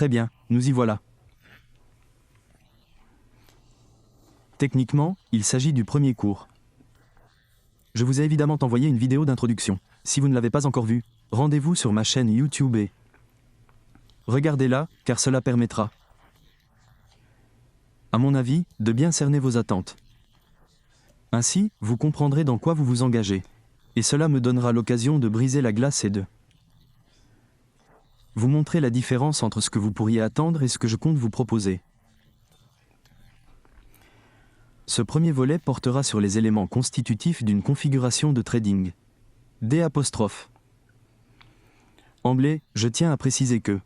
Très bien, nous y voilà. Techniquement, il s'agit du premier cours. Je vous ai évidemment envoyé une vidéo d'introduction. Si vous ne l'avez pas encore vue, rendez-vous sur ma chaîne YouTube et regardez-la, car cela permettra, à mon avis, de bien cerner vos attentes. Ainsi, vous comprendrez dans quoi vous vous engagez. Et cela me donnera l'occasion de briser la glace et de vous montrer la différence entre ce que vous pourriez attendre et ce que je compte vous proposer. Ce premier volet portera sur les éléments constitutifs d'une configuration de trading. D'. Emblée, je tiens à préciser que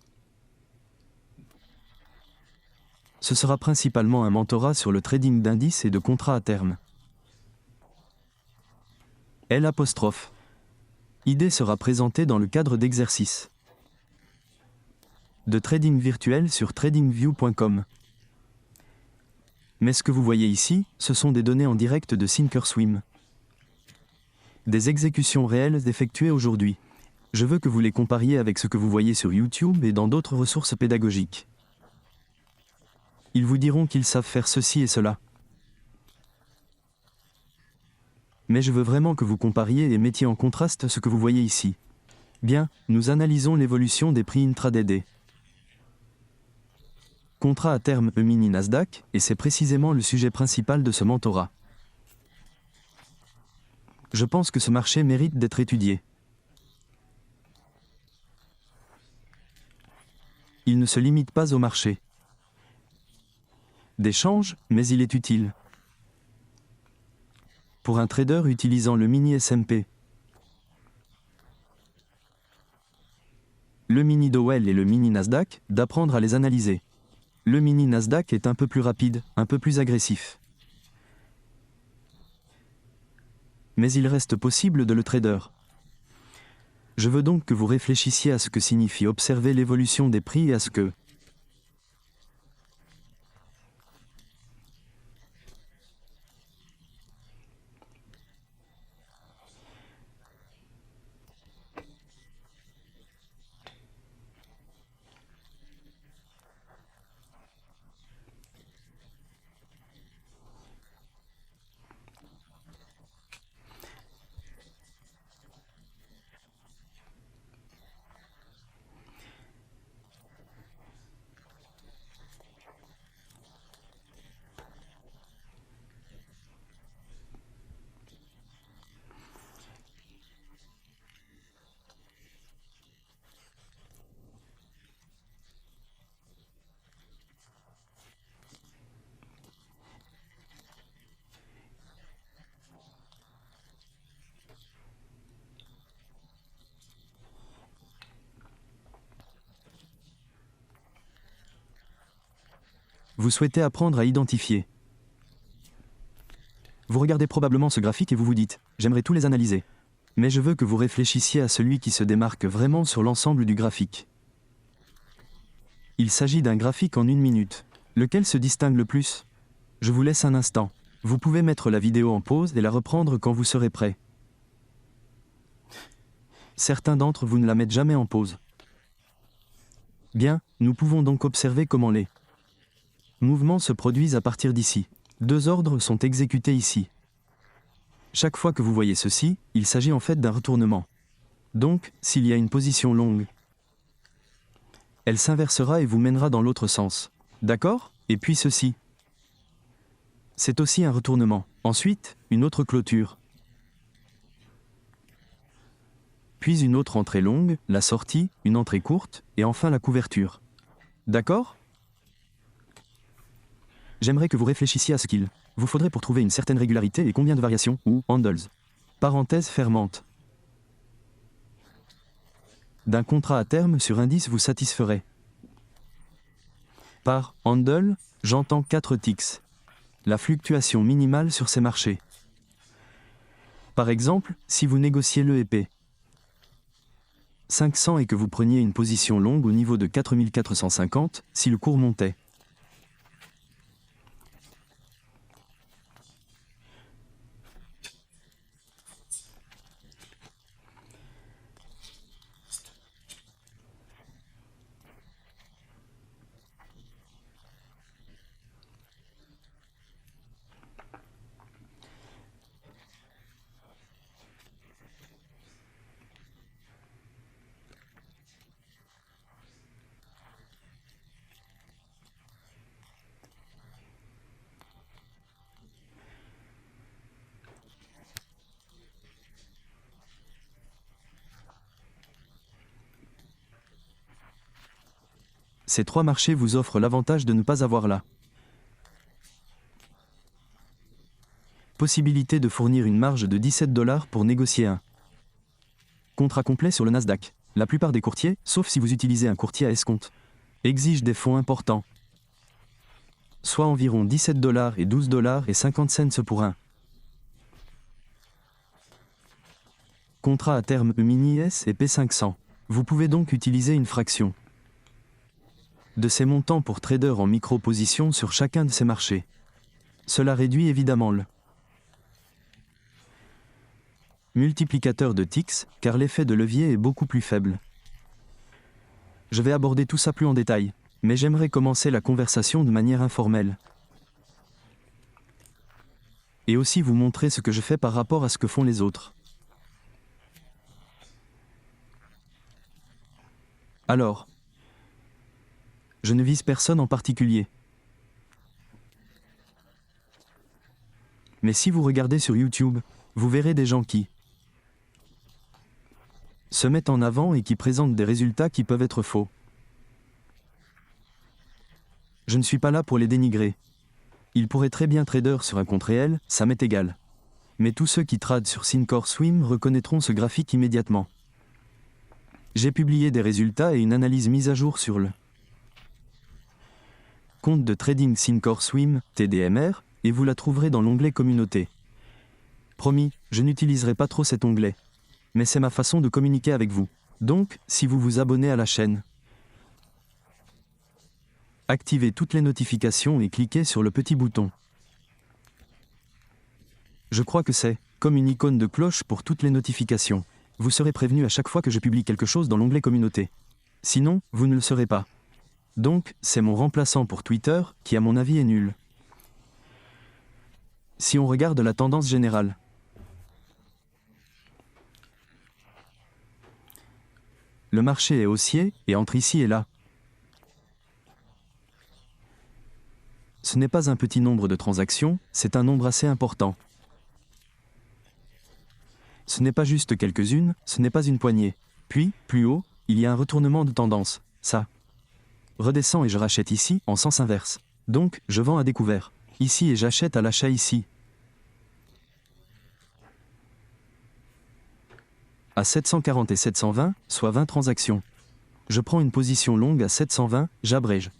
ce sera principalement un mentorat sur le trading d'indices et de contrats à terme. L'. Idée sera présentée dans le cadre d'exercices de trading virtuel sur tradingview.com. Mais ce que vous voyez ici, ce sont des données en direct de Thinkorswim. Des exécutions réelles effectuées aujourd'hui. Je veux que vous les compariez avec ce que vous voyez sur YouTube et dans d'autres ressources pédagogiques. Ils vous diront qu'ils savent faire ceci et cela. Mais je veux vraiment que vous compariez et mettiez en contraste ce que vous voyez ici. Bien, nous analysons l'évolution des prix intraday. Contrat à terme E-mini Nasdaq, et c'est précisément le sujet principal de ce mentorat. Je pense que ce marché mérite d'être étudié. Il ne se limite pas au marché d'échange, mais il est utile pour un trader utilisant le mini S&P, le mini Dowell et le mini Nasdaq, d'apprendre à les analyser. Le mini Nasdaq est un peu plus rapide, un peu plus agressif. Mais il reste possible de le trader. Je veux donc que vous réfléchissiez à ce que signifie observer l'évolution des prix et à ce que vous souhaitez apprendre à identifier. Vous regardez probablement ce graphique et vous vous dites « J'aimerais tous les analyser ». Mais je veux que vous réfléchissiez à celui qui se démarque vraiment sur l'ensemble du graphique. Il s'agit d'un graphique en 1 minute. Lequel se distingue le plus? Je vous laisse un instant. Vous pouvez mettre la vidéo en pause et la reprendre quand vous serez prêt. Certains d'entre vous ne la mettent jamais en pause. Bien, nous pouvons donc observer comment les mouvements se produisent à partir d'ici. 2 ordres sont exécutés ici. Chaque fois que vous voyez ceci, il s'agit en fait d'un retournement. Donc, s'il y a une position longue, elle s'inversera et vous mènera dans l'autre sens. D'accord? Et puis ceci. C'est aussi un retournement. Ensuite, une autre clôture. Puis une autre entrée longue, la sortie, une entrée courte, et enfin la couverture. D'accord? J'aimerais que vous réfléchissiez à ce qu'il vous faudrait pour trouver une certaine régularité et combien de variations, ou handles, parenthèse fermante, d'un contrat à terme sur indice vous satisferait. Par handle, j'entends 4 ticks. La fluctuation minimale sur ces marchés. Par exemple, si vous négociez le EP 500 et que vous preniez une position longue au niveau de 4450, si le cours montait. Ces 3 marchés vous offrent l'avantage de ne pas avoir la possibilité de fournir une marge de 17 $ pour négocier un contrat complet sur le Nasdaq. La plupart des courtiers, sauf si vous utilisez un courtier à escompte, exigent des fonds importants, soit environ 17 $ et 12,50 $ pour un contrat à terme mini S et P500. Vous pouvez donc utiliser une fraction de ces montants pour traders en micro-position sur chacun de ces marchés. Cela réduit évidemment le multiplicateur de ticks, car l'effet de levier est beaucoup plus faible. Je vais aborder tout ça plus en détail, mais j'aimerais commencer la conversation de manière informelle. Et aussi vous montrer ce que je fais par rapport à ce que font les autres. Alors, je ne vise personne en particulier. Mais si vous regardez sur YouTube, vous verrez des gens qui se mettent en avant et qui présentent des résultats qui peuvent être faux. Je ne suis pas là pour les dénigrer. Ils pourraient très bien trader sur un compte réel, ça m'est égal. Mais tous ceux qui tradent sur Thinkorswim reconnaîtront ce graphique immédiatement. J'ai publié des résultats et une analyse mise à jour sur le compte de trading Thinkorswim, TDMR, et vous la trouverez dans l'onglet Communauté. Promis, je n'utiliserai pas trop cet onglet. Mais c'est ma façon de communiquer avec vous. Donc, si vous vous abonnez à la chaîne, activez toutes les notifications et cliquez sur le petit bouton. Je crois que c'est comme une icône de cloche pour toutes les notifications. Vous serez prévenu à chaque fois que je publie quelque chose dans l'onglet Communauté. Sinon, vous ne le serez pas. Donc, c'est mon remplaçant pour Twitter, qui à mon avis est nul. Si on regarde la tendance générale, le marché est haussier et entre ici et là. Ce n'est pas un petit nombre de transactions, c'est un nombre assez important. Ce n'est pas juste quelques-unes, ce n'est pas une poignée. Puis, plus haut, il y a un retournement de tendance. Ça redescend et je rachète ici, en sens inverse. Donc, je vends à découvert. Ici et j'achète à l'achat ici. À 740 et 720, soit 20 transactions. Je prends une position longue à 720, j'abrège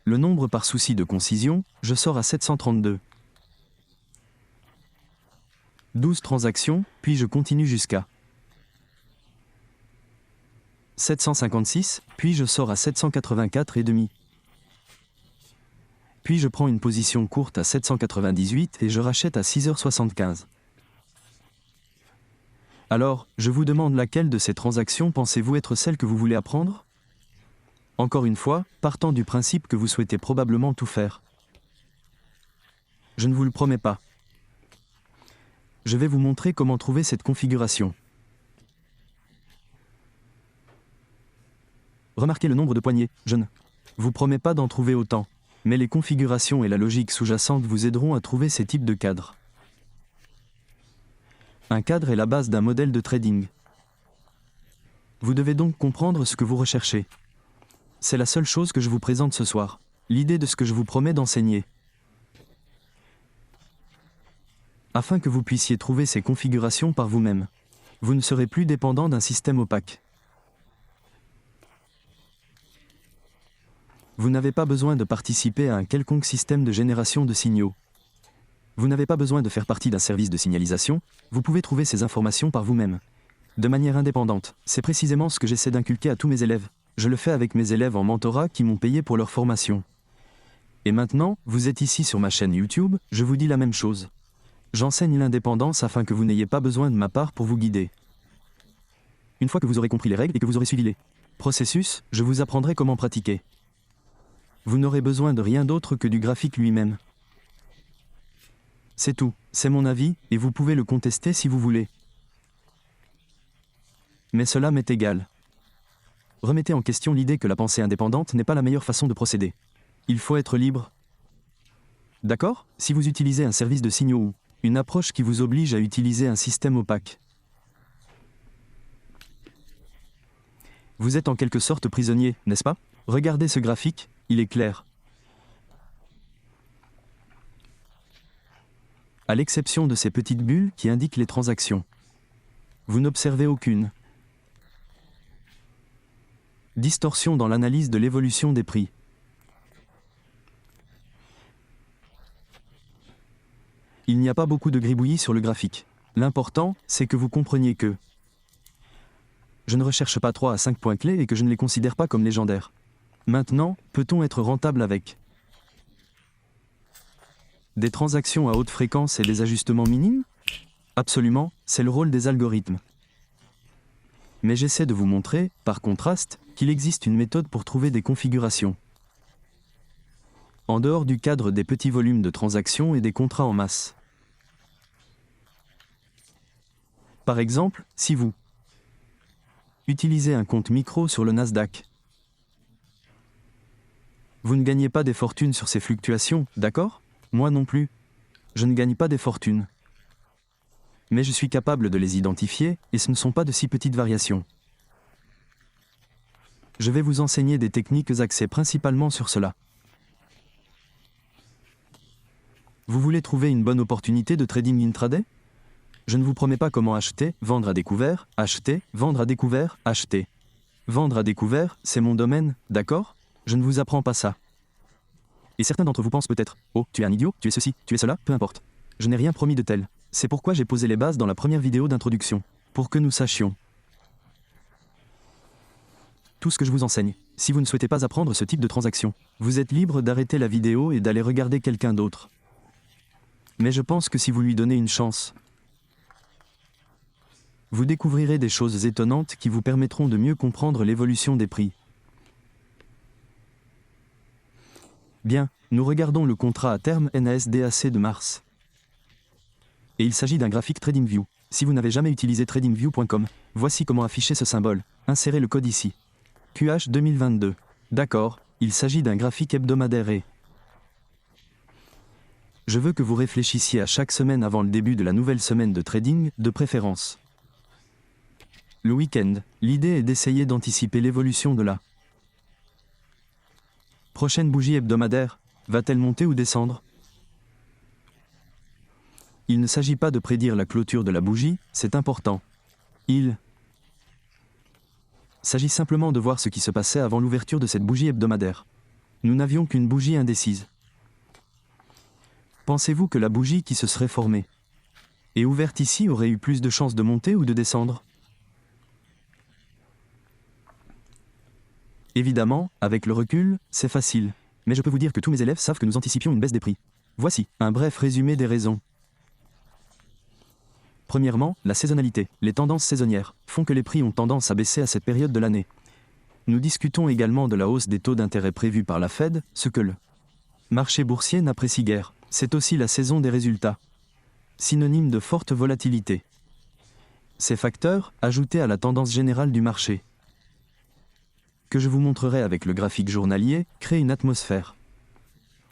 le nombre par souci de concision, je sors à 732. 12 transactions, puis je continue jusqu'à 756, puis je sors à 784,5. Puis je prends une position courte à 798 et je rachète à 6h75. Alors, je vous demande laquelle de ces transactions pensez-vous être celle que vous voulez apprendre ? Encore une fois, partant du principe que vous souhaitez probablement tout faire. Je ne vous le promets pas. Je vais vous montrer comment trouver cette configuration. Remarquez le nombre de poignées, je ne vous promets pas d'en trouver autant, mais les configurations et la logique sous-jacente vous aideront à trouver ces types de cadres. Un cadre est la base d'un modèle de trading. Vous devez donc comprendre ce que vous recherchez. C'est la seule chose que je vous présente ce soir, l'idée de ce que je vous promets d'enseigner. Afin que vous puissiez trouver ces configurations par vous-même. Vous ne serez plus dépendant d'un système opaque. Vous n'avez pas besoin de participer à un quelconque système de génération de signaux. Vous n'avez pas besoin de faire partie d'un service de signalisation, vous pouvez trouver ces informations par vous-même. De manière indépendante, c'est précisément ce que j'essaie d'inculquer à tous mes élèves. Je le fais avec mes élèves en mentorat qui m'ont payé pour leur formation. Et maintenant, vous êtes ici sur ma chaîne YouTube, je vous dis la même chose. J'enseigne l'indépendance afin que vous n'ayez pas besoin de ma part pour vous guider. Une fois que vous aurez compris les règles et que vous aurez suivi les processus, je vous apprendrai comment pratiquer. Vous n'aurez besoin de rien d'autre que du graphique lui-même. C'est tout, c'est mon avis, et vous pouvez le contester si vous voulez. Mais cela m'est égal. Remettez en question l'idée que la pensée indépendante n'est pas la meilleure façon de procéder. Il faut être libre. D'accord ? Si vous utilisez un service de signaux ou une approche qui vous oblige à utiliser un système opaque, vous êtes en quelque sorte prisonnier, n'est-ce pas ? Regardez ce graphique, il est clair. À l'exception de ces petites bulles qui indiquent les transactions. Vous n'observez aucune distorsion dans l'analyse de l'évolution des prix. Il n'y a pas beaucoup de gribouillis sur le graphique. L'important, c'est que vous compreniez que je ne recherche pas 3 à 5 points clés et que je ne les considère pas comme légendaires. Maintenant, peut-on être rentable avec des transactions à haute fréquence et des ajustements minimes? Absolument, c'est le rôle des algorithmes. Mais j'essaie de vous montrer, par contraste, qu'il existe une méthode pour trouver des configurations en dehors du cadre des petits volumes de transactions et des contrats en masse. Par exemple, si vous utilisez un compte micro sur le Nasdaq, vous ne gagnez pas des fortunes sur ces fluctuations, d'accord? Moi non plus. Je ne gagne pas des fortunes. Mais je suis capable de les identifier, et ce ne sont pas de si petites variations. Je vais vous enseigner des techniques axées principalement sur cela. Vous voulez trouver une bonne opportunité de trading intraday? Je ne vous promets pas comment acheter, vendre à découvert, acheter, vendre à découvert, acheter. Vendre à découvert, c'est mon domaine, d'accord? Je ne vous apprends pas ça. Et certains d'entre vous pensent peut-être, oh, tu es un idiot, tu es ceci, tu es cela, peu importe. Je n'ai rien promis de tel. C'est pourquoi j'ai posé les bases dans la première vidéo d'introduction. Pour que nous sachions tout ce que je vous enseigne. Si vous ne souhaitez pas apprendre ce type de transaction, vous êtes libre d'arrêter la vidéo et d'aller regarder quelqu'un d'autre. Mais je pense que si vous lui donnez une chance, vous découvrirez des choses étonnantes qui vous permettront de mieux comprendre l'évolution des prix. Bien, nous regardons le contrat à terme NASDAC de mars. Et il s'agit d'un graphique TradingView. Si vous n'avez jamais utilisé tradingview.com, voici comment afficher ce symbole. Insérez le code ici. QH 2022. D'accord, il s'agit d'un graphique hebdomadaire et je veux que vous réfléchissiez à chaque semaine avant le début de la nouvelle semaine de trading, de préférence. Le week-end, l'idée est d'essayer d'anticiper l'évolution de la prochaine bougie hebdomadaire. Va-t-elle monter ou descendre? Il ne s'agit pas de prédire la clôture de la bougie, c'est important. Il s'agit simplement de voir ce qui se passait avant l'ouverture de cette bougie hebdomadaire. Nous n'avions qu'une bougie indécise. Pensez-vous que la bougie qui se serait formée et ouverte ici aurait eu plus de chances de monter ou de descendre? Évidemment, avec le recul, c'est facile. Mais je peux vous dire que tous mes élèves savent que nous anticipions une baisse des prix. Voici un bref résumé des raisons. Premièrement, la saisonnalité. Les tendances saisonnières font que les prix ont tendance à baisser à cette période de l'année. Nous discutons également de la hausse des taux d'intérêt prévus par la Fed, ce que le marché boursier n'apprécie guère. C'est aussi la saison des résultats, synonyme de forte volatilité. Ces facteurs, ajoutés à la tendance générale du marché, que je vous montrerai avec le graphique journalier, créent une atmosphère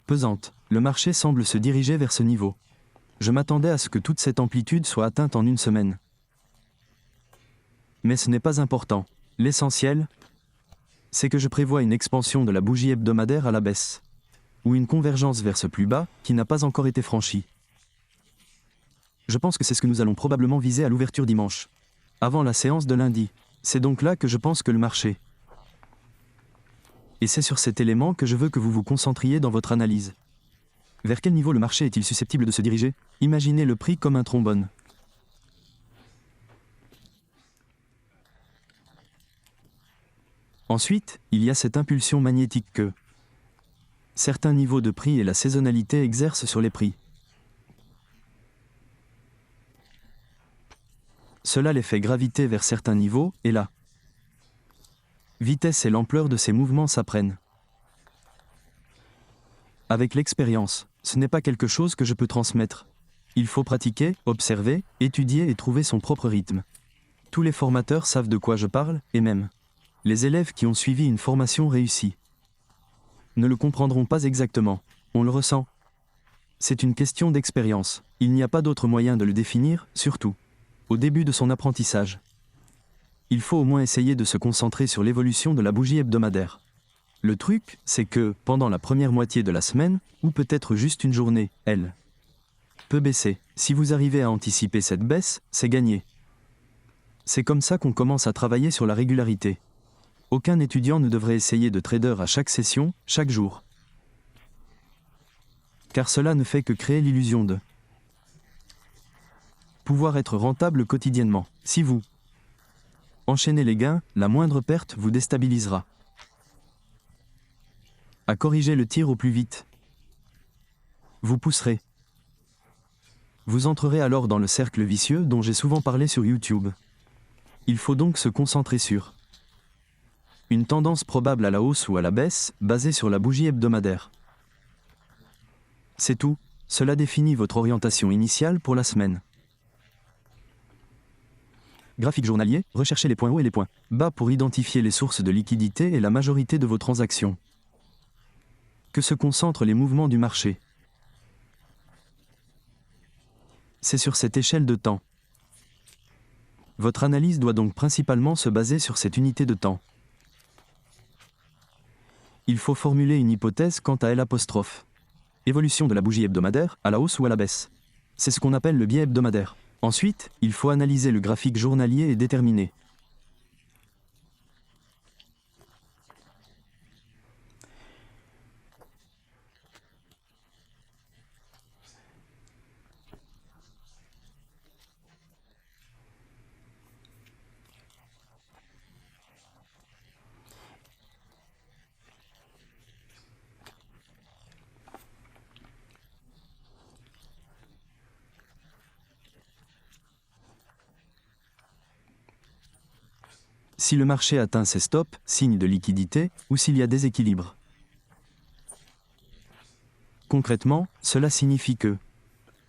pesante. Le marché semble se diriger vers ce niveau. Je m'attendais à ce que toute cette amplitude soit atteinte en une semaine. Mais ce n'est pas important. L'essentiel, c'est que je prévois une expansion de la bougie hebdomadaire à la baisse, ou une convergence vers ce plus bas qui n'a pas encore été franchie. Je pense que c'est ce que nous allons probablement viser à l'ouverture dimanche, avant la séance de lundi. C'est donc là que je pense que le marché. Et c'est sur cet élément que je veux que vous vous concentriez dans votre analyse. Vers quel niveau le marché est-il susceptible de se diriger? Imaginez le prix comme un trombone. Ensuite, il y a cette impulsion magnétique que certains niveaux de prix et la saisonnalité exercent sur les prix. Cela les fait graviter vers certains niveaux, et la vitesse et l'ampleur de ces mouvements s'apprennent. Avec l'expérience, ce n'est pas quelque chose que je peux transmettre. Il faut pratiquer, observer, étudier et trouver son propre rythme. Tous les formateurs savent de quoi je parle, et même les élèves qui ont suivi une formation réussie ne le comprendront pas exactement. On le ressent. C'est une question d'expérience. Il n'y a pas d'autre moyen de le définir, surtout au début de son apprentissage. Il faut au moins essayer de se concentrer sur l'évolution de la bougie hebdomadaire. Le truc, c'est que, pendant la première moitié de la semaine, ou peut-être juste une journée, elle peut baisser. Si vous arrivez à anticiper cette baisse, c'est gagné. C'est comme ça qu'on commence à travailler sur la régularité. Aucun étudiant ne devrait essayer de trader à chaque session, chaque jour. Car cela ne fait que créer l'illusion de pouvoir être rentable quotidiennement. Si vous enchaînez les gains, la moindre perte vous déstabilisera. À corriger le tir au plus vite. Vous pousserez. Vous entrerez alors dans le cercle vicieux dont j'ai souvent parlé sur YouTube. Il faut donc se concentrer sur une tendance probable à la hausse ou à la baisse, basée sur la bougie hebdomadaire. C'est tout, cela définit votre orientation initiale pour la semaine. Graphique journalier, recherchez les points hauts et les points bas pour identifier les sources de liquidité et la majorité de vos transactions. Que se concentrent les mouvements du marché? C'est sur cette échelle de temps. Votre analyse doit donc principalement se baser sur cette unité de temps. Il faut formuler une hypothèse quant à L'. Évolution de la bougie hebdomadaire, à la hausse ou à la baisse. C'est ce qu'on appelle le biais hebdomadaire. Ensuite, il faut analyser le graphique journalier et déterminer si le marché atteint ses stops, signe de liquidité, ou s'il y a déséquilibre. Concrètement, cela signifie que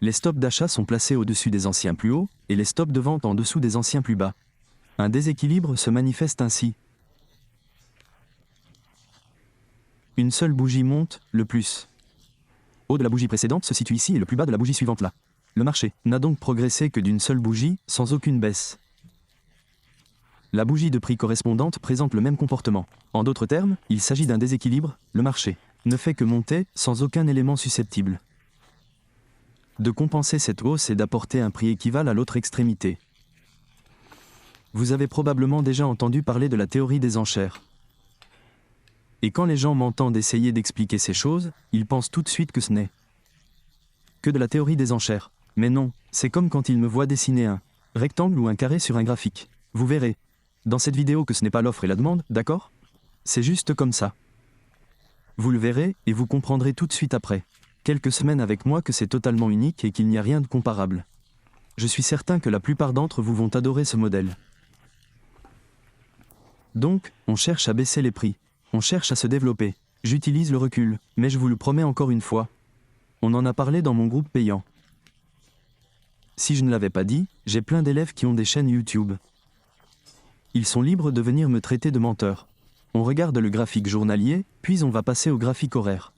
les stops d'achat sont placés au-dessus des anciens plus hauts, et les stops de vente en dessous des anciens plus bas. Un déséquilibre se manifeste ainsi. Une seule bougie monte, le plus haut de la bougie précédente se situe ici et le plus bas de la bougie suivante là. Le marché n'a donc progressé que d'une seule bougie, sans aucune baisse. La bougie de prix correspondante présente le même comportement. En d'autres termes, il s'agit d'un déséquilibre, le marché ne fait que monter, sans aucun élément susceptible de compenser cette hausse et d'apporter un prix équivalent à l'autre extrémité. Vous avez probablement déjà entendu parler de la théorie des enchères. Et quand les gens m'entendent essayer d'expliquer ces choses, ils pensent tout de suite que ce n'est que de la théorie des enchères. Mais non, c'est comme quand ils me voient dessiner un rectangle ou un carré sur un graphique. Vous verrez dans cette vidéo que ce n'est pas l'offre et la demande, d'accord? C'est juste comme ça. Vous le verrez et vous comprendrez tout de suite après quelques semaines avec moi que c'est totalement unique et qu'il n'y a rien de comparable. Je suis certain que la plupart d'entre vous vont adorer ce modèle. Donc, on cherche à baisser les prix. On cherche à se développer. J'utilise le recul, mais je vous le promets encore une fois. On en a parlé dans mon groupe payant. Si je ne l'avais pas dit, j'ai plein d'élèves qui ont des chaînes YouTube. Ils sont libres de venir me traiter de menteur. On regarde le graphique journalier, puis on va passer au graphique horaire.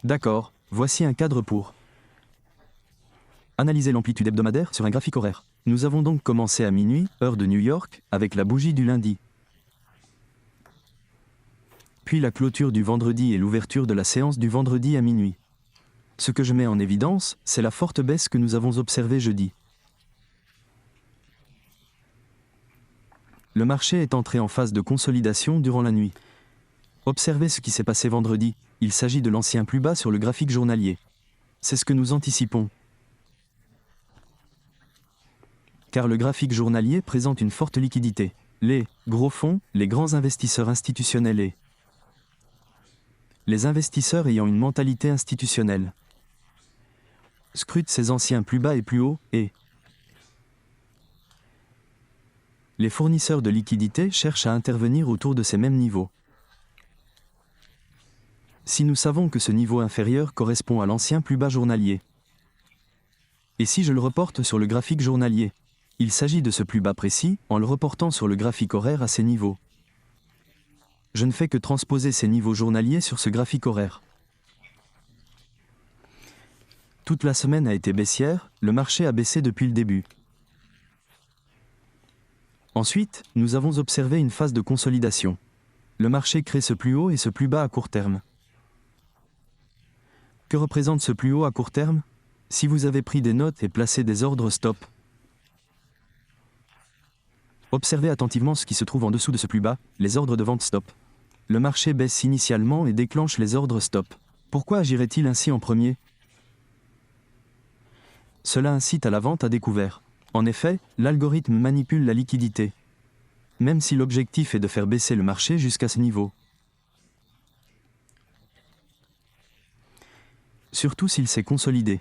D'accord, voici un cadre pour analyser l'amplitude hebdomadaire sur un graphique horaire. Nous avons donc commencé à minuit, heure de New York, avec la bougie du lundi. Puis la clôture du vendredi et l'ouverture de la séance du vendredi à minuit. Ce que je mets en évidence, c'est la forte baisse que nous avons observée jeudi. Le marché est entré en phase de consolidation durant la nuit. Observez ce qui s'est passé vendredi, il s'agit de l'ancien plus bas sur le graphique journalier. C'est ce que nous anticipons. Car le graphique journalier présente une forte liquidité. Les gros fonds, les grands investisseurs institutionnels et les investisseurs ayant une mentalité institutionnelle scrutent ces anciens plus bas et plus hauts, et les fournisseurs de liquidités cherchent à intervenir autour de ces mêmes niveaux. Si nous savons que ce niveau inférieur correspond à l'ancien plus bas journalier, et si je le reporte sur le graphique journalier, il s'agit de ce plus bas précis en le reportant sur le graphique horaire à ces niveaux. Je ne fais que transposer ces niveaux journaliers sur ce graphique horaire. Toute la semaine a été baissière, le marché a baissé depuis le début. Ensuite, nous avons observé une phase de consolidation. Le marché crée ce plus haut et ce plus bas à court terme. Que représente ce plus haut à court terme? Si vous avez pris des notes et placé des ordres stop, observez attentivement ce qui se trouve en dessous de ce plus bas, les ordres de vente stop. Le marché baisse initialement et déclenche les ordres stop. Pourquoi agirait-il ainsi en premier? Cela incite à la vente à découvert. En effet, l'algorithme manipule la liquidité, même si l'objectif est de faire baisser le marché jusqu'à ce niveau. Surtout s'il s'est consolidé.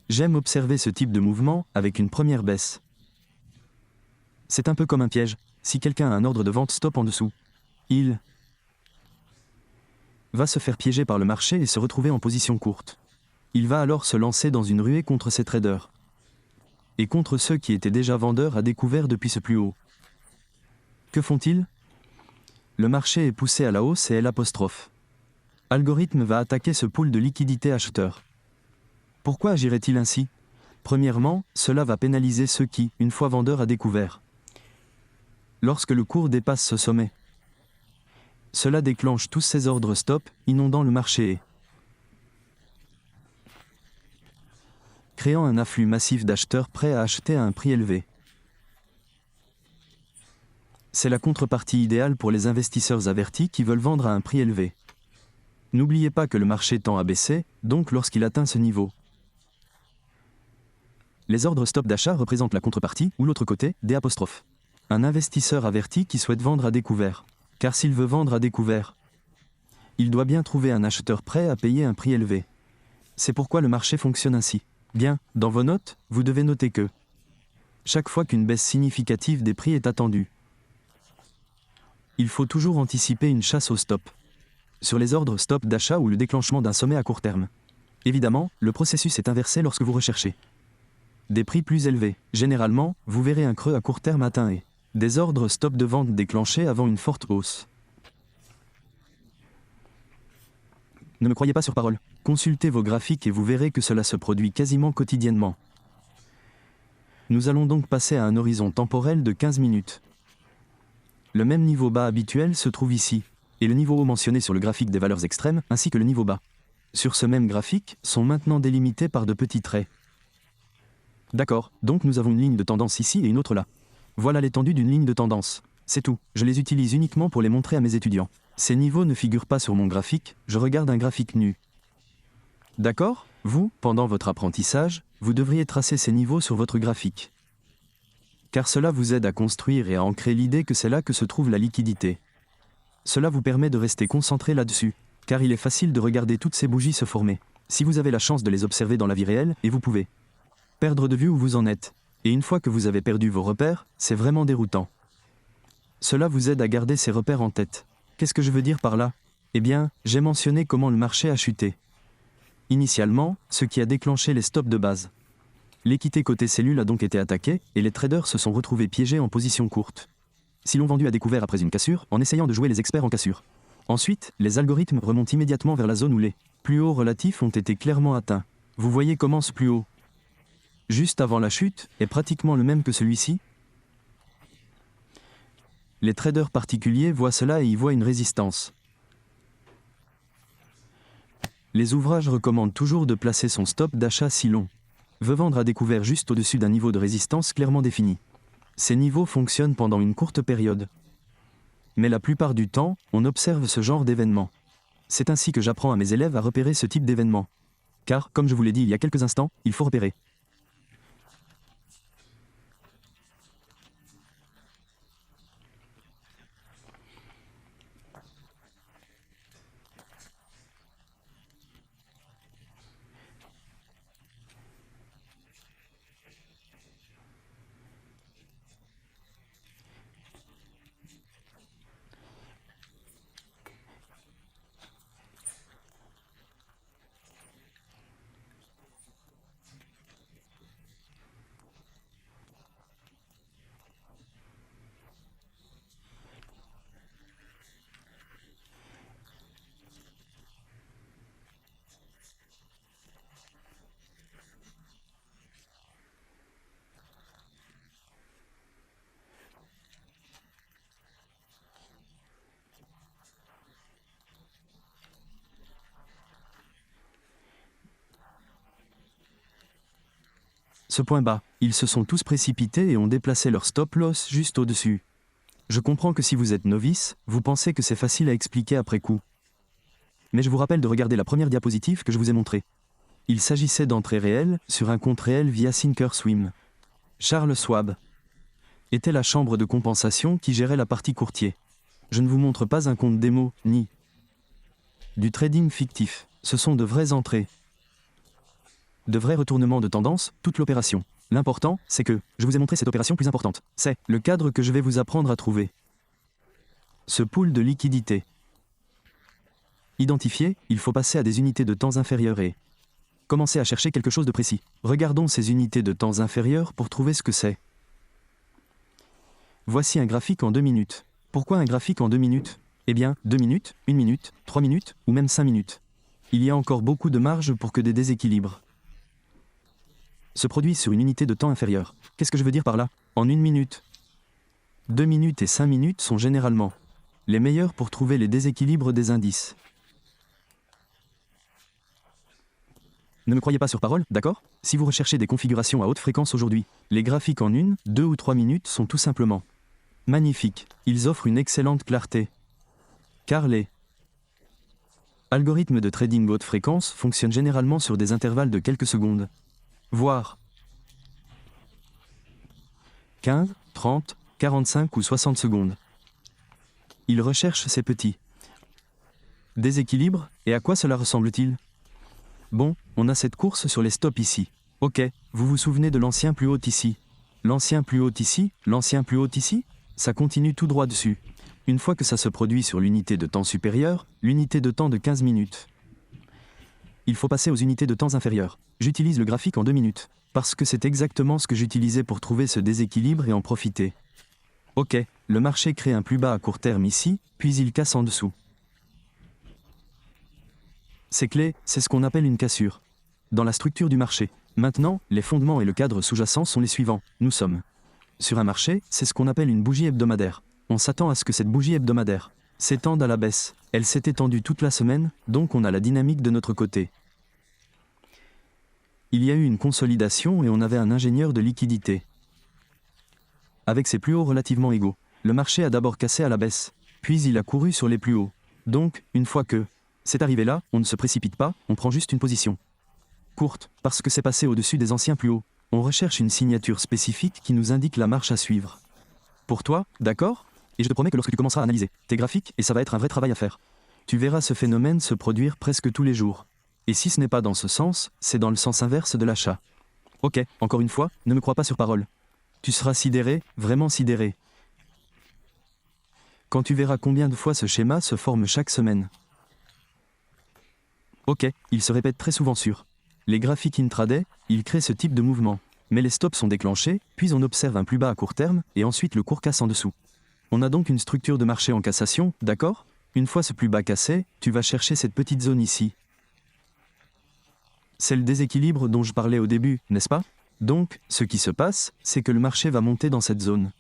J'aime observer ce type de mouvement avec une première baisse. C'est un peu comme un piège. Si quelqu'un a un ordre de vente stop en dessous, il va se faire piéger par le marché et se retrouver en position courte. Il va alors se lancer dans une ruée contre ses traders et contre ceux qui étaient déjà vendeurs à découvert depuis ce plus haut. Que font-ils? Le marché est poussé à la hausse et L'. Algorithme va attaquer ce pool de liquidité acheteur. Pourquoi agirait-il ainsi? Premièrement, cela va pénaliser ceux qui, une fois vendeurs à découvert, lorsque le cours dépasse ce sommet, cela déclenche tous ces ordres stop, inondant le marché et créant un afflux massif d'acheteurs prêts à acheter à un prix élevé. C'est la contrepartie idéale pour les investisseurs avertis qui veulent vendre à un prix élevé. N'oubliez pas que le marché tend à baisser, donc lorsqu'il atteint ce niveau, les ordres stop d'achat représentent la contrepartie, ou l'autre côté, des apostrophes. Un investisseur averti qui souhaite vendre à découvert. Car s'il veut vendre à découvert, il doit bien trouver un acheteur prêt à payer un prix élevé. C'est pourquoi le marché fonctionne ainsi. Bien, dans vos notes, vous devez noter que chaque fois qu'une baisse significative des prix est attendue, il faut toujours anticiper une chasse au stop sur les ordres stop d'achat ou le déclenchement d'un sommet à court terme. Évidemment, le processus est inversé lorsque vous recherchez des prix plus élevés. Généralement, vous verrez un creux à court terme atteint et des ordres stop de vente déclenchés avant une forte hausse. Ne me croyez pas sur parole. Consultez vos graphiques et vous verrez que cela se produit quasiment quotidiennement. Nous allons donc passer à un horizon temporel de 15 minutes. Le même niveau bas habituel se trouve ici, et le niveau haut mentionné sur le graphique des valeurs extrêmes, ainsi que le niveau bas sur ce même graphique, sont maintenant délimités par de petits traits. D'accord, donc nous avons une ligne de tendance ici et une autre là. Voilà l'étendue d'une ligne de tendance. C'est tout, je les utilise uniquement pour les montrer à mes étudiants. Ces niveaux ne figurent pas sur mon graphique, je regarde un graphique nu. D'accord? Vous, pendant votre apprentissage, vous devriez tracer ces niveaux sur votre graphique. Car cela vous aide à construire et à ancrer l'idée que c'est là que se trouve la liquidité. Cela vous permet de rester concentré là-dessus, car il est facile de regarder toutes ces bougies se former. Si vous avez la chance de les observer dans la vie réelle, et vous pouvez perdre de vue où vous en êtes. Et une fois que vous avez perdu vos repères, c'est vraiment déroutant. Cela vous aide à garder ces repères en tête. Qu'est-ce que je veux dire par là? Eh bien, j'ai mentionné comment le marché a chuté. Initialement, ce qui a déclenché les stops de base. L'équité côté cellule a donc été attaquée, et les traders se sont retrouvés piégés en position courte. Si l'on vendu à découvert après une cassure, en essayant de jouer les experts en cassure. Ensuite, les algorithmes remontent immédiatement vers la zone où les plus hauts relatifs ont été clairement atteints. Vous voyez comment ce plus haut, juste avant la chute, est pratiquement le même que celui-ci? Les traders particuliers voient cela et y voient une résistance. Les ouvrages recommandent toujours de placer son stop d'achat si l'on veut vendre à découvert juste au-dessus d'un niveau de résistance clairement défini. Ces niveaux fonctionnent pendant une courte période. Mais la plupart du temps, on observe ce genre d'événement. C'est ainsi que j'apprends à mes élèves à repérer ce type d'événement. Car, comme je vous l'ai dit il y a quelques instants, il faut repérer. Ce point bas, ils se sont tous précipités et ont déplacé leur stop loss juste au-dessus. Je comprends que si vous êtes novice, vous pensez que c'est facile à expliquer après coup. Mais je vous rappelle de regarder la première diapositive que je vous ai montrée. Il s'agissait d'entrées réelles sur un compte réel via Thinkorswim. Charles Schwab était la chambre de compensation qui gérait la partie courtier. Je ne vous montre pas un compte démo, ni du trading fictif. Ce sont de vraies entrées. De vrais retournements de tendance, toute l'opération. L'important, c'est que je vous ai montré cette opération plus importante. C'est le cadre que je vais vous apprendre à trouver. Ce pool de liquidité. Identifié, il faut passer à des unités de temps inférieures et commencer à chercher quelque chose de précis. Regardons ces unités de temps inférieures pour trouver ce que c'est. Voici un graphique en 2 minutes. Pourquoi un graphique en 2 minutes? Eh bien, 2 minutes, 1 minute, 3 minutes ou même 5 minutes. Il y a encore beaucoup de marge pour que des déséquilibres se produisent sur une unité de temps inférieure. Qu'est-ce que je veux dire par là? En 1 minute, 2 minutes et 5 minutes sont généralement les meilleurs pour trouver les déséquilibres des indices. Ne me croyez pas sur parole, d'accord? Si vous recherchez des configurations à haute fréquence aujourd'hui, les graphiques en 1, 2 ou 3 minutes sont tout simplement magnifiques. Ils offrent une excellente clarté. Car les algorithmes de trading haute fréquence fonctionnent généralement sur des intervalles de quelques secondes, voire 15, 30, 45 ou 60 secondes. Ils recherchent ces petits déséquilibres, et à quoi cela ressemble-t-il? Bon, on a cette course sur les stops ici. Ok, vous vous souvenez de l'ancien plus haut ici? L'ancien plus haut ici? L'ancien plus haut ici? Ça continue tout droit dessus. Une fois que ça se produit sur l'unité de temps supérieure, l'unité de temps de 15 minutes, il faut passer aux unités de temps inférieures. J'utilise le graphique en 2 minutes, parce que c'est exactement ce que j'utilisais pour trouver ce déséquilibre et en profiter. Ok, le marché crée un plus bas à court terme ici, puis il casse en dessous. C'est clé, c'est ce qu'on appelle une cassure dans la structure du marché. Maintenant, les fondements et le cadre sous-jacent sont les suivants. Nous sommes sur un marché, c'est ce qu'on appelle une bougie hebdomadaire. On s'attend à ce que cette bougie hebdomadaire s'étende à la baisse. Elle s'est étendue toute la semaine, donc on a la dynamique de notre côté. Il y a eu une consolidation et on avait un ingénieur de liquidité. Avec ses plus hauts relativement égaux, le marché a d'abord cassé à la baisse, puis il a couru sur les plus hauts. Donc, une fois que c'est arrivé là, on ne se précipite pas, on prend juste une position courte, parce que c'est passé au-dessus des anciens plus hauts. On recherche une signature spécifique qui nous indique la marche à suivre. Pour toi, d'accord? Et je te promets que lorsque tu commenceras à analyser tes graphiques, et ça va être un vrai travail à faire, tu verras ce phénomène se produire presque tous les jours. Et si ce n'est pas dans ce sens, c'est dans le sens inverse de l'achat. Ok, encore une fois, ne me crois pas sur parole. Tu seras sidéré, vraiment sidéré, quand tu verras combien de fois ce schéma se forme chaque semaine. Ok, il se répète très souvent sur les graphiques intraday, il crée ce type de mouvement. Mais les stops sont déclenchés, puis on observe un plus bas à court terme, et ensuite le cours casse en dessous. On a donc une structure de marché en cassation, d'accord? Une fois ce plus bas cassé, tu vas chercher cette petite zone ici. C'est le déséquilibre dont je parlais au début, n'est-ce pas? Donc, ce qui se passe, c'est que le marché va monter dans cette zone.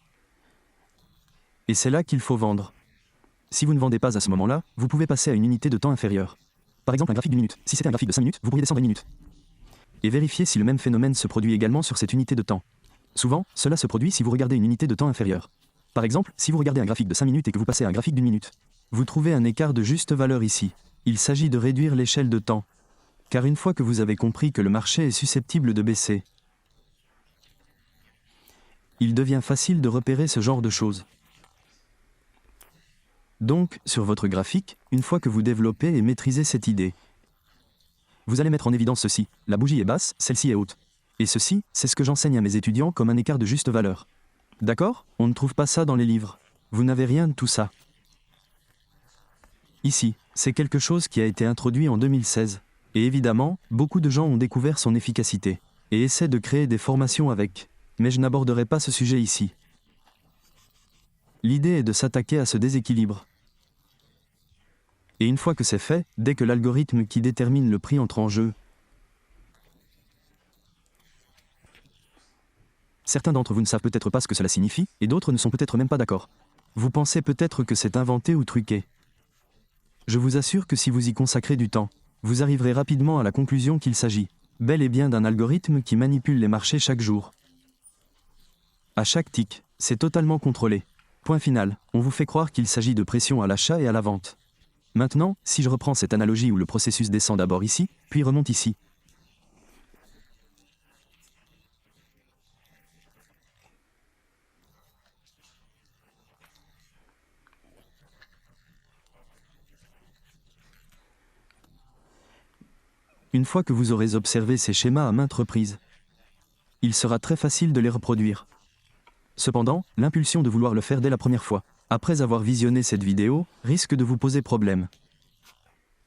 Et c'est là qu'il faut vendre. Si vous ne vendez pas à ce moment-là, vous pouvez passer à une unité de temps inférieure. Par exemple un graphique d'1 minute. Si c'était un graphique de 5 minutes, vous pourriez descendre à 1 minute. Et vérifier si le même phénomène se produit également sur cette unité de temps. Souvent, cela se produit si vous regardez une unité de temps inférieure. Par exemple, si vous regardez un graphique de 5 minutes et que vous passez à un graphique d'1 minute, vous trouvez un écart de juste valeur ici. Il s'agit de réduire l'échelle de temps. Car une fois que vous avez compris que le marché est susceptible de baisser, il devient facile de repérer ce genre de choses. Donc, sur votre graphique, une fois que vous développez et maîtrisez cette idée, vous allez mettre en évidence ceci. La bougie est basse, celle-ci est haute. Et ceci, c'est ce que j'enseigne à mes étudiants comme un écart de juste valeur. D'accord? On ne trouve pas ça dans les livres. Vous n'avez rien de tout ça. Ici, c'est quelque chose qui a été introduit en 2016. Et évidemment, beaucoup de gens ont découvert son efficacité et essaient de créer des formations avec. Mais je n'aborderai pas ce sujet ici. L'idée est de s'attaquer à ce déséquilibre. Et une fois que c'est fait, dès que l'algorithme qui détermine le prix entre en jeu, certains d'entre vous ne savent peut-être pas ce que cela signifie, et d'autres ne sont peut-être même pas d'accord. Vous pensez peut-être que c'est inventé ou truqué. Je vous assure que si vous y consacrez du temps, vous arriverez rapidement à la conclusion qu'il s'agit Bel et bien d'un algorithme qui manipule les marchés chaque jour. À chaque tic, c'est totalement contrôlé. Point final, on vous fait croire qu'il s'agit de pression à l'achat et à la vente. Maintenant, si je reprends cette analogie où le processus descend d'abord ici, puis remonte ici. Une fois que vous aurez observé ces schémas à maintes reprises, il sera très facile de les reproduire. Cependant, l'impulsion de vouloir le faire dès la première fois, après avoir visionné cette vidéo, risque de vous poser problème.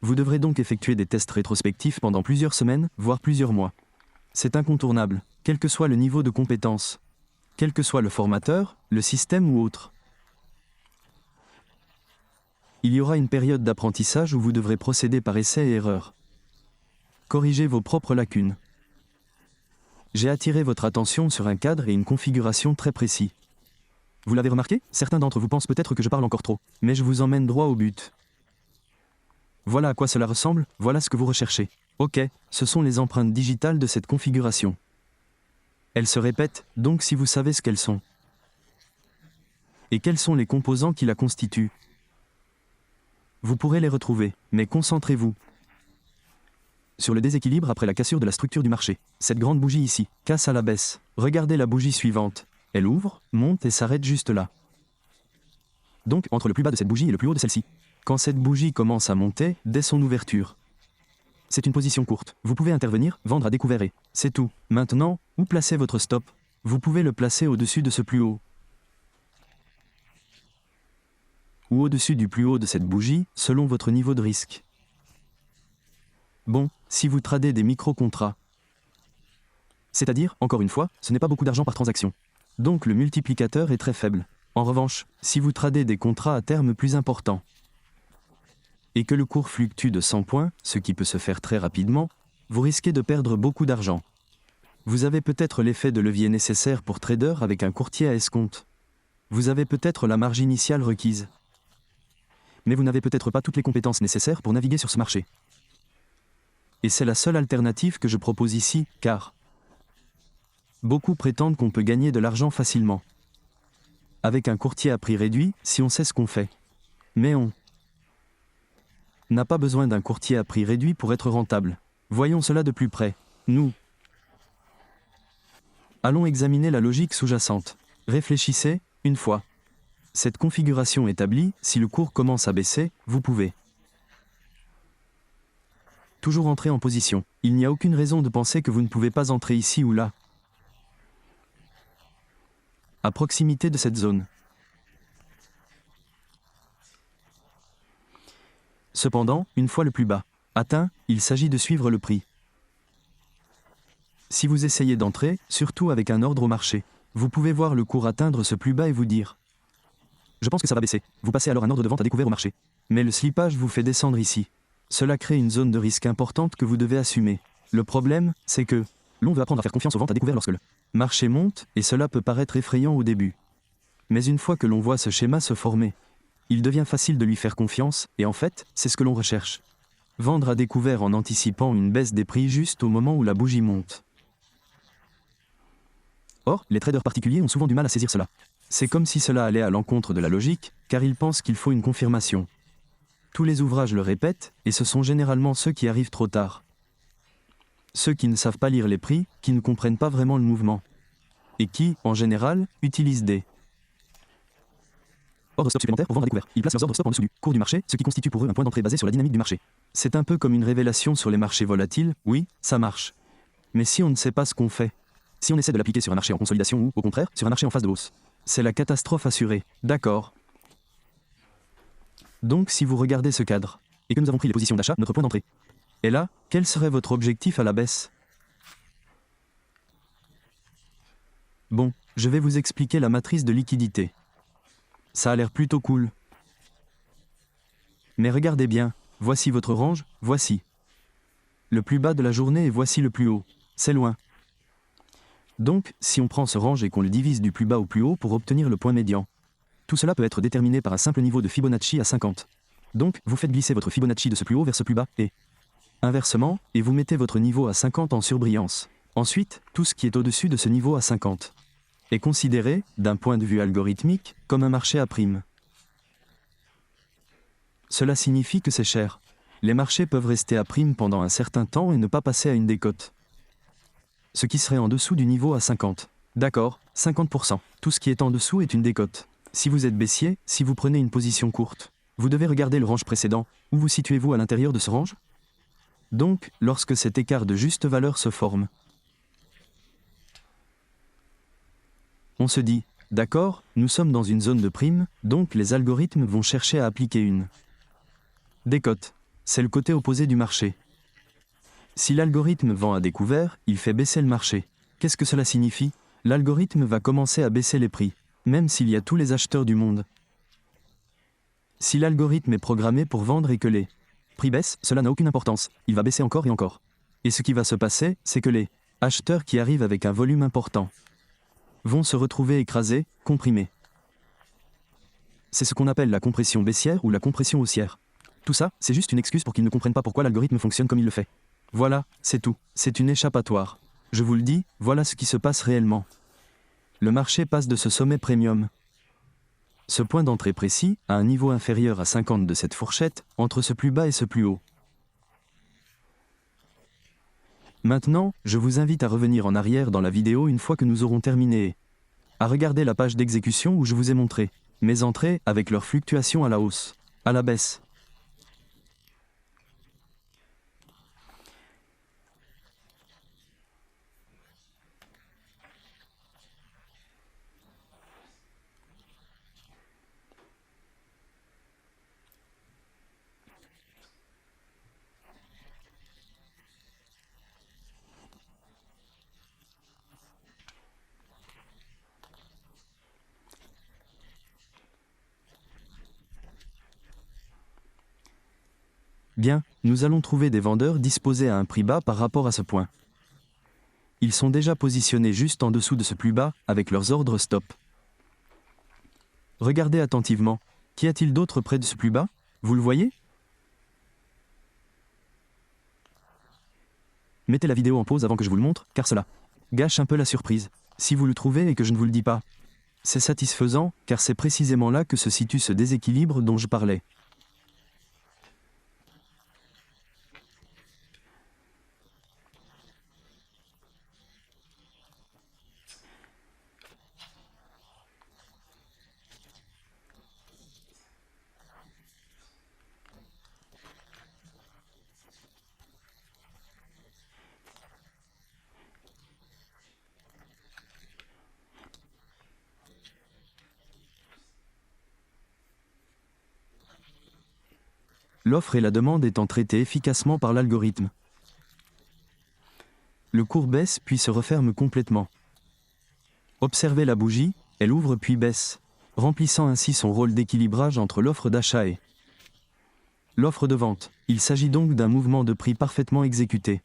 Vous devrez donc effectuer des tests rétrospectifs pendant plusieurs semaines, voire plusieurs mois. C'est incontournable, quel que soit le niveau de compétence, quel que soit le formateur, le système ou autre. Il y aura une période d'apprentissage où vous devrez procéder par essai et erreur. Corrigez vos propres lacunes. J'ai attiré votre attention sur un cadre et une configuration très précis. Vous l'avez remarqué, certains d'entre vous pensent peut-être que je parle encore trop, mais je vous emmène droit au but. Voilà à quoi cela ressemble, voilà ce que vous recherchez. Ok, ce sont les empreintes digitales de cette configuration. Elles se répètent, donc si vous savez ce qu'elles sont. Et quels sont les composants qui la constituent? Vous pourrez les retrouver, mais concentrez-vous sur le déséquilibre après la cassure de la structure du marché. Cette grande bougie ici, casse à la baisse. Regardez la bougie suivante. Elle ouvre, monte et s'arrête juste là. Donc, entre le plus bas de cette bougie et le plus haut de celle-ci. Quand cette bougie commence à monter, dès son ouverture. C'est une position courte. Vous pouvez intervenir, vendre à découvert et c'est tout. Maintenant, où placer votre stop? Vous pouvez le placer au-dessus de ce plus haut. Ou au-dessus du plus haut de cette bougie, selon votre niveau de risque. Bon, si vous tradez des micro-contrats. C'est-à-dire, encore une fois, ce n'est pas beaucoup d'argent par transaction. Donc le multiplicateur est très faible. En revanche, si vous tradez des contrats à terme plus importants, et que le cours fluctue de 100 points, ce qui peut se faire très rapidement, vous risquez de perdre beaucoup d'argent. Vous avez peut-être l'effet de levier nécessaire pour trader avec un courtier à escompte. Vous avez peut-être la marge initiale requise. Mais vous n'avez peut-être pas toutes les compétences nécessaires pour naviguer sur ce marché. Et c'est la seule alternative que je propose ici, car beaucoup prétendent qu'on peut gagner de l'argent facilement. Avec un courtier à prix réduit, si on sait ce qu'on fait. Mais on n'a pas besoin d'un courtier à prix réduit pour être rentable. Voyons cela de plus près. Nous allons examiner la logique sous-jacente. Réfléchissez, une fois cette configuration établie, si le cours commence à baisser, vous pouvez toujours entrer en position. Il n'y a aucune raison de penser que vous ne pouvez pas entrer ici ou là, à proximité de cette zone. Cependant, une fois le plus bas atteint, il s'agit de suivre le prix. Si vous essayez d'entrer, surtout avec un ordre au marché, vous pouvez voir le cours atteindre ce plus bas et vous dire « Je pense que ça va baisser ». Vous passez alors un ordre de vente à découvert au marché. Mais le slippage vous fait descendre ici. Cela crée une zone de risque importante que vous devez assumer. Le problème, c'est que l'on veut apprendre à faire confiance aux ventes à découvert lorsque le marché monte, et cela peut paraître effrayant au début. Mais une fois que l'on voit ce schéma se former, il devient facile de lui faire confiance, et en fait, c'est ce que l'on recherche. Vendre à découvert en anticipant une baisse des prix juste au moment où la bougie monte. Or, les traders particuliers ont souvent du mal à saisir cela. C'est comme si cela allait à l'encontre de la logique, car ils pensent qu'il faut une confirmation. Tous les ouvrages le répètent, et ce sont généralement ceux qui arrivent trop tard. Ceux qui ne savent pas lire les prix, qui ne comprennent pas vraiment le mouvement. Et qui, en général, utilisent des ordres stop supplémentaires pour vendre à découvert. Ils placent leurs ordres stop en dessous du cours du marché, ce qui constitue pour eux un point d'entrée basé sur la dynamique du marché. C'est un peu comme une révélation sur les marchés volatiles, oui, ça marche. Mais si on ne sait pas ce qu'on fait, si on essaie de l'appliquer sur un marché en consolidation ou, au contraire, sur un marché en phase de hausse, c'est la catastrophe assurée. D'accord. Donc si vous regardez ce cadre, et que nous avons pris les positions d'achat, notre point d'entrée. Et là, quel serait votre objectif à la baisse? Bon, je vais vous expliquer la matrice de liquidité. Ça a l'air plutôt cool. Mais regardez bien, voici votre range, voici le plus bas de la journée et voici le plus haut. C'est loin. Donc, si on prend ce range et qu'on le divise du plus bas au plus haut pour obtenir le point médian, tout cela peut être déterminé par un simple niveau de Fibonacci à 50. Donc, vous faites glisser votre Fibonacci de ce plus haut vers ce plus bas, et Inversement, et vous mettez votre niveau à 50 en surbrillance. Ensuite, tout ce qui est au-dessus de ce niveau à 50 est considéré, d'un point de vue algorithmique, comme un marché à prime. Cela signifie que c'est cher. Les marchés peuvent rester à prime pendant un certain temps et ne pas passer à une décote. Ce qui serait en dessous du niveau à 50. D'accord, 50%. Tout ce qui est en dessous est une décote. Si vous êtes baissier, si vous prenez une position courte, vous devez regarder le range précédent. Où vous situez-vous à l'intérieur de ce range? Donc, lorsque cet écart de juste valeur se forme, on se dit, d'accord, nous sommes dans une zone de prime, donc les algorithmes vont chercher à appliquer une décote. C'est le côté opposé du marché. Si l'algorithme vend à découvert, il fait baisser le marché. Qu'est-ce que cela signifie? L'algorithme va commencer à baisser les prix, même s'il y a tous les acheteurs du monde. Si l'algorithme est programmé pour vendre et que les prix baissent, cela n'a aucune importance, il va baisser encore et encore. Et ce qui va se passer, c'est que les acheteurs qui arrivent avec un volume important vont se retrouver écrasés, comprimés. C'est ce qu'on appelle la compression baissière ou la compression haussière. Tout ça, c'est juste une excuse pour qu'ils ne comprennent pas pourquoi l'algorithme fonctionne comme il le fait. Voilà, c'est tout. C'est une échappatoire. Je vous le dis, voilà ce qui se passe réellement. Le marché passe de ce sommet premium, ce point d'entrée précis, à un niveau inférieur à 50 de cette fourchette, entre ce plus bas et ce plus haut. Maintenant, je vous invite à revenir en arrière dans la vidéo une fois que nous aurons terminé, à regarder la page d'exécution où je vous ai montré mes entrées avec leurs fluctuations à la hausse, à la baisse. Bien, nous allons trouver des vendeurs disposés à un prix bas par rapport à ce point. Ils sont déjà positionnés juste en dessous de ce plus bas, avec leurs ordres stop. Regardez attentivement. Qu'y a-t-il d'autre près de ce plus bas? Vous le voyez? Mettez la vidéo en pause avant que je vous le montre, car cela gâche un peu la surprise. Si vous le trouvez et que je ne vous le dis pas, c'est satisfaisant, car c'est précisément là que se situe ce déséquilibre dont je parlais. L'offre et la demande étant traitées efficacement par l'algorithme. Le cours baisse puis se referme complètement. Observez la bougie, elle ouvre puis baisse, remplissant ainsi son rôle d'équilibrage entre l'offre d'achat et l'offre de vente. Il s'agit donc d'un mouvement de prix parfaitement exécuté.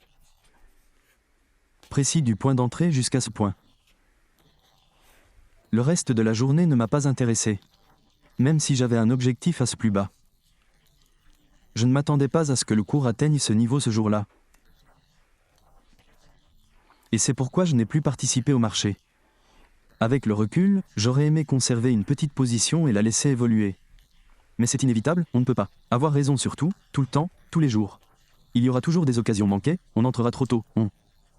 Précis du point d'entrée jusqu'à ce point. Le reste de la journée ne m'a pas intéressé, même si j'avais un objectif à ce plus bas. Je ne m'attendais pas à ce que le cours atteigne ce niveau ce jour-là. Et c'est pourquoi je n'ai plus participé au marché. Avec le recul, j'aurais aimé conserver une petite position et la laisser évoluer. Mais c'est inévitable, on ne peut pas avoir raison sur tout le temps, tous les jours. Il y aura toujours des occasions manquées, on entrera trop tôt, on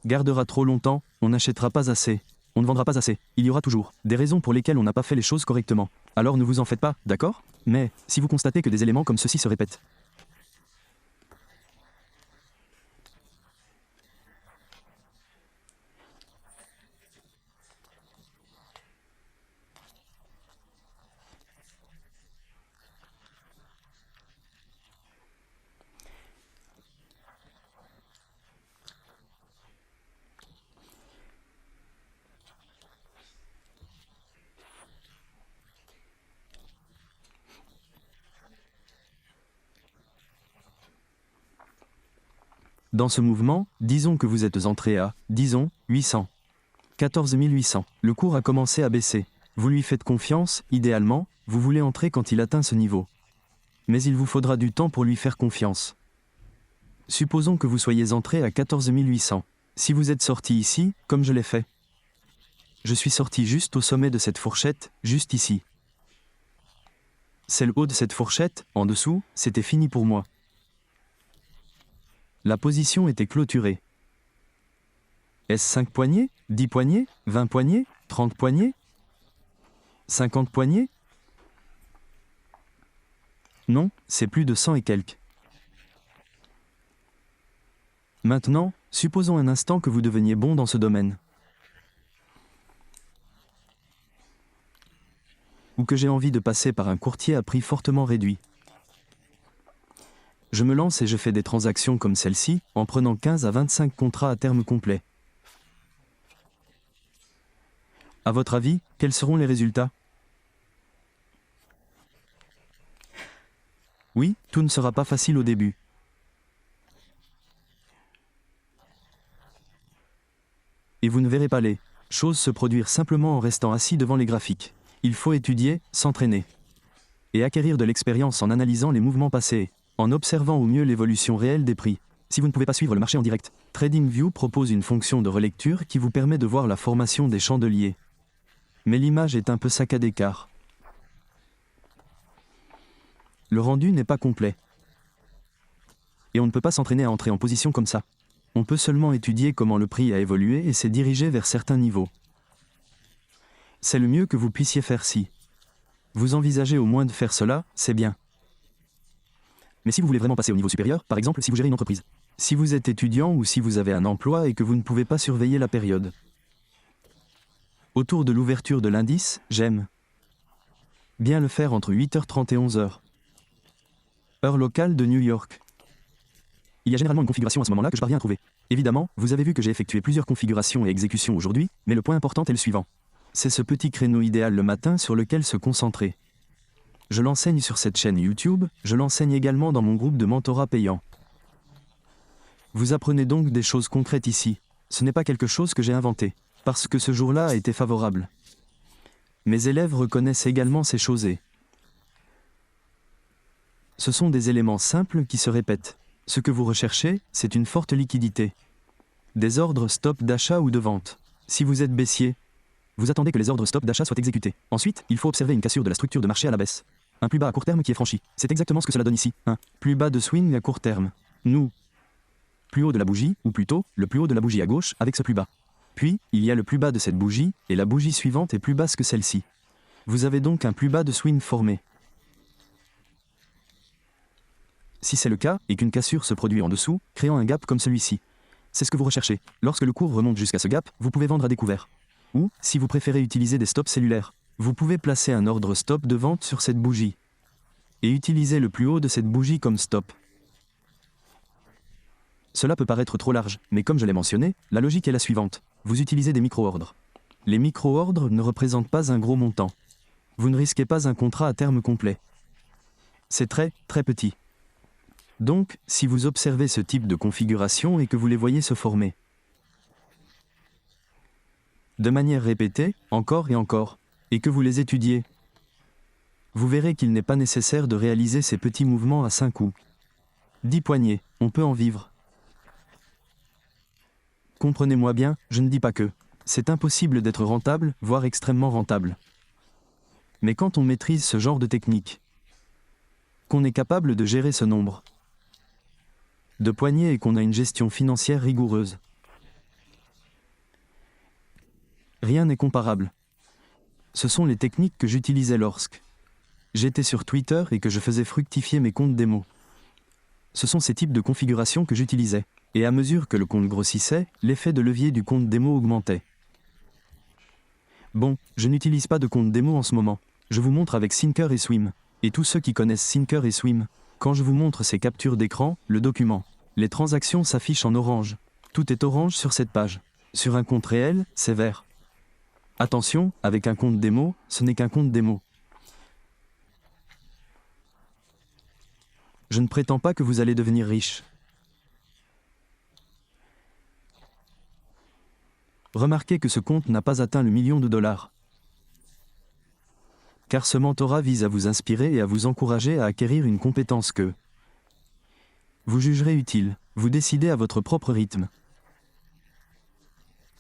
gardera trop longtemps, on n'achètera pas assez, on ne vendra pas assez. Il y aura toujours des raisons pour lesquelles on n'a pas fait les choses correctement. Alors ne vous en faites pas, d'accord? Mais, si vous constatez que des éléments comme ceux-ci se répètent, dans ce mouvement, disons que vous êtes entré à, disons, 800. 14 800. Le cours a commencé à baisser. Vous lui faites confiance, idéalement, vous voulez entrer quand il atteint ce niveau. Mais il vous faudra du temps pour lui faire confiance. Supposons que vous soyez entré à 14 800. Si vous êtes sorti ici, comme je l'ai fait. Je suis sorti juste au sommet de cette fourchette, juste ici. C'est le haut de cette fourchette, en dessous, c'était fini pour moi. La position était clôturée. Est-ce 5 poignées, 10 poignées, 20 poignées, 30 poignées, 50 poignées? Non, c'est plus de 100 et quelques. Maintenant, supposons un instant que vous deveniez bon dans ce domaine. Ou que j'ai envie de passer par un courtier à prix fortement réduit. Je me lance et je fais des transactions comme celle-ci, en prenant 15 à 25 contrats à terme complet. À votre avis, quels seront les résultats? Oui, tout ne sera pas facile au début. Et vous ne verrez pas les choses se produire simplement en restant assis devant les graphiques. Il faut étudier, s'entraîner. Et acquérir de l'expérience en analysant les mouvements passés, en observant au mieux l'évolution réelle des prix. Si vous ne pouvez pas suivre le marché en direct, TradingView propose une fonction de relecture qui vous permet de voir la formation des chandeliers. Mais l'image est un peu saccadée car le rendu n'est pas complet. Et on ne peut pas s'entraîner à entrer en position comme ça. On peut seulement étudier comment le prix a évolué et s'est dirigé vers certains niveaux. C'est le mieux que vous puissiez faire si vous envisagez au moins de faire cela, c'est bien. Mais si vous voulez vraiment passer au niveau supérieur, par exemple si vous gérez une entreprise, si vous êtes étudiant ou si vous avez un emploi et que vous ne pouvez pas surveiller la période. Autour de l'ouverture de l'indice, j'aime bien le faire entre 8h30 et 11h. Heure locale de New York. Il y a généralement une configuration à ce moment-là que je parviens à trouver. Évidemment, vous avez vu que j'ai effectué plusieurs configurations et exécutions aujourd'hui, mais le point important est le suivant. C'est ce petit créneau idéal le matin sur lequel se concentrer. Je l'enseigne sur cette chaîne YouTube, je l'enseigne également dans mon groupe de mentorat payant. Vous apprenez donc des choses concrètes ici. Ce n'est pas quelque chose que j'ai inventé, parce que ce jour-là a été favorable. Mes élèves reconnaissent également ces choses et ce sont des éléments simples qui se répètent. Ce que vous recherchez, c'est une forte liquidité. Des ordres stop d'achat ou de vente. Si vous êtes baissier, vous attendez que les ordres stop d'achat soient exécutés. Ensuite, il faut observer une cassure de la structure de marché à la baisse. Un plus bas à court terme qui est franchi. C'est exactement ce que cela donne ici. Un plus bas de swing à court terme. Nous. Plus haut de la bougie, ou plutôt, le plus haut de la bougie à gauche avec ce plus bas. Puis, il y a le plus bas de cette bougie, et la bougie suivante est plus basse que celle-ci. Vous avez donc un plus bas de swing formé. Si c'est le cas, et qu'une cassure se produit en dessous, créant un gap comme celui-ci. C'est ce que vous recherchez. Lorsque le cours remonte jusqu'à ce gap, vous pouvez vendre à découvert. Ou, si vous préférez utiliser des stops cellulaires, vous pouvez placer un ordre stop de vente sur cette bougie. Et utiliser le plus haut de cette bougie comme stop. Cela peut paraître trop large, mais comme je l'ai mentionné, la logique est la suivante. Vous utilisez des micro-ordres. Les micro-ordres ne représentent pas un gros montant. Vous ne risquez pas un contrat à terme complet. C'est très, très petit. Donc, si vous observez ce type de configuration et que vous les voyez se former, de manière répétée, encore et encore, et que vous les étudiez, vous verrez qu'il n'est pas nécessaire de réaliser ces petits mouvements à 5 ou 10 poignées, on peut en vivre. Comprenez-moi bien, je ne dis pas que c'est impossible d'être rentable, voire extrêmement rentable. Mais quand on maîtrise ce genre de technique, qu'on est capable de gérer ce nombre de poignées et qu'on a une gestion financière rigoureuse, rien n'est comparable. Ce sont les techniques que j'utilisais lorsque j'étais sur Twitter et que je faisais fructifier mes comptes démo. Ce sont ces types de configurations que j'utilisais. Et à mesure que le compte grossissait, l'effet de levier du compte démo augmentait. Bon, je n'utilise pas de compte démo en ce moment. Je vous montre avec Syncer et Swim. Et tous ceux qui connaissent Syncer et Swim, quand je vous montre ces captures d'écran, le document, les transactions s'affichent en orange. Tout est orange sur cette page. Sur un compte réel, c'est vert. Attention, avec un compte démo, ce n'est qu'un compte démo. Je ne prétends pas que vous allez devenir riche. Remarquez que ce compte n'a pas atteint le million de dollars. Car ce mentorat vise à vous inspirer et à vous encourager à acquérir une compétence que Vous jugerez utile, vous décidez à votre propre rythme.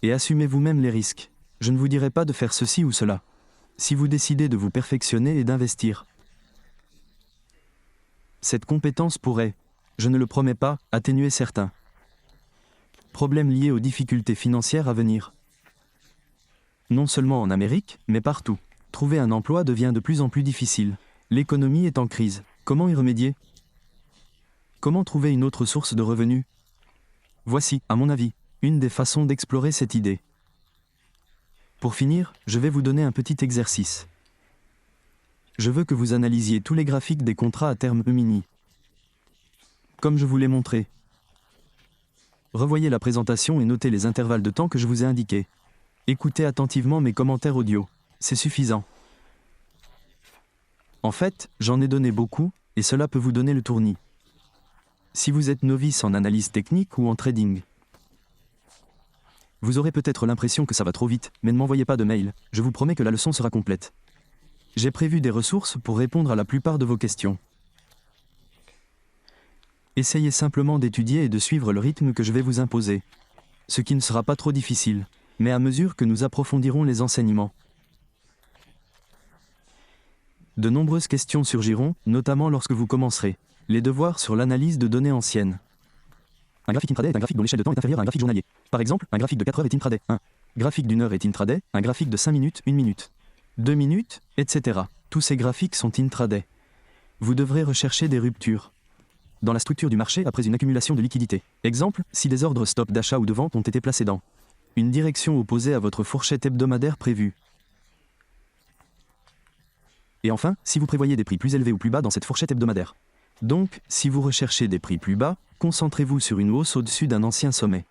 Et assumez vous-même les risques. Je ne vous dirai pas de faire ceci ou cela. Si vous décidez de vous perfectionner et d'investir, cette compétence pourrait, je ne le promets pas, atténuer certains problèmes liés aux difficultés financières à venir. Non seulement en Amérique, mais partout. Trouver un emploi devient de plus en plus difficile. L'économie est en crise. Comment y remédier? Comment trouver une autre source de revenus? Voici, à mon avis, une des façons d'explorer cette idée. Pour finir, je vais vous donner un petit exercice. Je veux que vous analysiez tous les graphiques des contrats à terme E-mini. Comme je vous l'ai montré. Revoyez la présentation et notez les intervalles de temps que je vous ai indiqués. Écoutez attentivement mes commentaires audio. C'est suffisant. En fait, j'en ai donné beaucoup, et cela peut vous donner le tournis. Si vous êtes novice en analyse technique ou en trading, vous aurez peut-être l'impression que ça va trop vite, mais ne m'envoyez pas de mail, je vous promets que la leçon sera complète. J'ai prévu des ressources pour répondre à la plupart de vos questions. Essayez simplement d'étudier et de suivre le rythme que je vais vous imposer. Ce qui ne sera pas trop difficile, mais à mesure que nous approfondirons les enseignements. De nombreuses questions surgiront, notamment lorsque vous commencerez les devoirs sur l'analyse de données anciennes. Un graphique intraday est un graphique dont l'échelle de temps est inférieure à un graphique journalier. Par exemple, un graphique de 4 heures est intraday. Un graphique d'une heure est intraday, un graphique de 5 minutes, 1 minute, 2 minutes, etc. Tous ces graphiques sont intraday. Vous devrez rechercher des ruptures dans la structure du marché après une accumulation de liquidités. Exemple, si des ordres stop d'achat ou de vente ont été placés dans une direction opposée à votre fourchette hebdomadaire prévue. Et enfin, si vous prévoyez des prix plus élevés ou plus bas dans cette fourchette hebdomadaire. Donc, si vous recherchez des prix plus bas, concentrez-vous sur une hausse au-dessus d'un ancien sommet.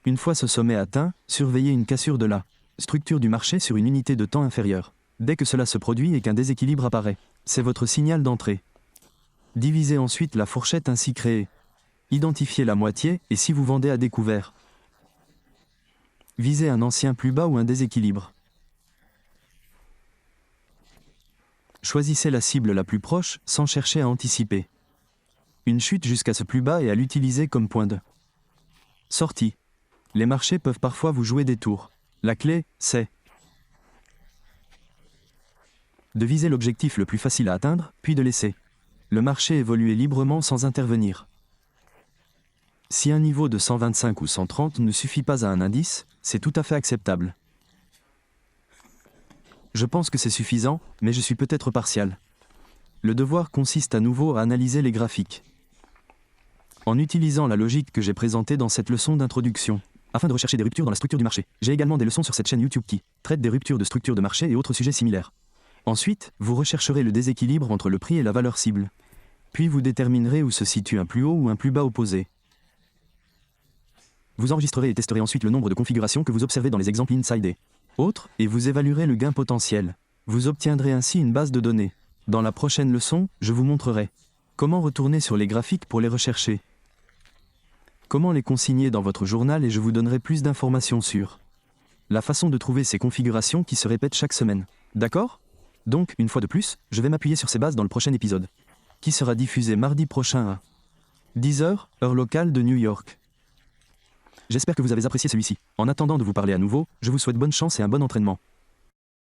Une fois ce sommet atteint, surveillez une cassure de la structure du marché sur une unité de temps inférieure. Dès que cela se produit et qu'un déséquilibre apparaît, c'est votre signal d'entrée. Divisez ensuite la fourchette ainsi créée. Identifiez la moitié et si vous vendez à découvert, visez un ancien plus bas ou un déséquilibre. Choisissez la cible la plus proche sans chercher à anticiper une chute jusqu'à ce plus bas et à l'utiliser comme point de sortie. Les marchés peuvent parfois vous jouer des tours. La clé, c'est de viser l'objectif le plus facile à atteindre, puis de laisser le marché évoluer librement sans intervenir. Si un niveau de 125 ou 130 ne suffit pas à un indice, c'est tout à fait acceptable. Je pense que c'est suffisant, mais je suis peut-être partial. Le devoir consiste à nouveau à analyser les graphiques. En utilisant la logique que j'ai présentée dans cette leçon d'introduction, afin de rechercher des ruptures dans la structure du marché. J'ai également des leçons sur cette chaîne YouTube qui traitent des ruptures de structure de marché et autres sujets similaires. Ensuite, vous rechercherez le déséquilibre entre le prix et la valeur cible. Puis vous déterminerez où se situe un plus haut ou un plus bas opposé. Vous enregistrerez et testerez ensuite le nombre de configurations que vous observez dans les exemples inside et autres, et vous évaluerez le gain potentiel. Vous obtiendrez ainsi une base de données. Dans la prochaine leçon, je vous montrerai comment retourner sur les graphiques pour les rechercher, comment les consigner dans votre journal et je vous donnerai plus d'informations sur la façon de trouver ces configurations qui se répètent chaque semaine. D'accord? Donc, une fois de plus, je vais m'appuyer sur ces bases dans le prochain épisode, qui sera diffusé mardi prochain à 10h, heure locale de New York. J'espère que vous avez apprécié celui-ci. En attendant de vous parler à nouveau, je vous souhaite bonne chance et un bon entraînement.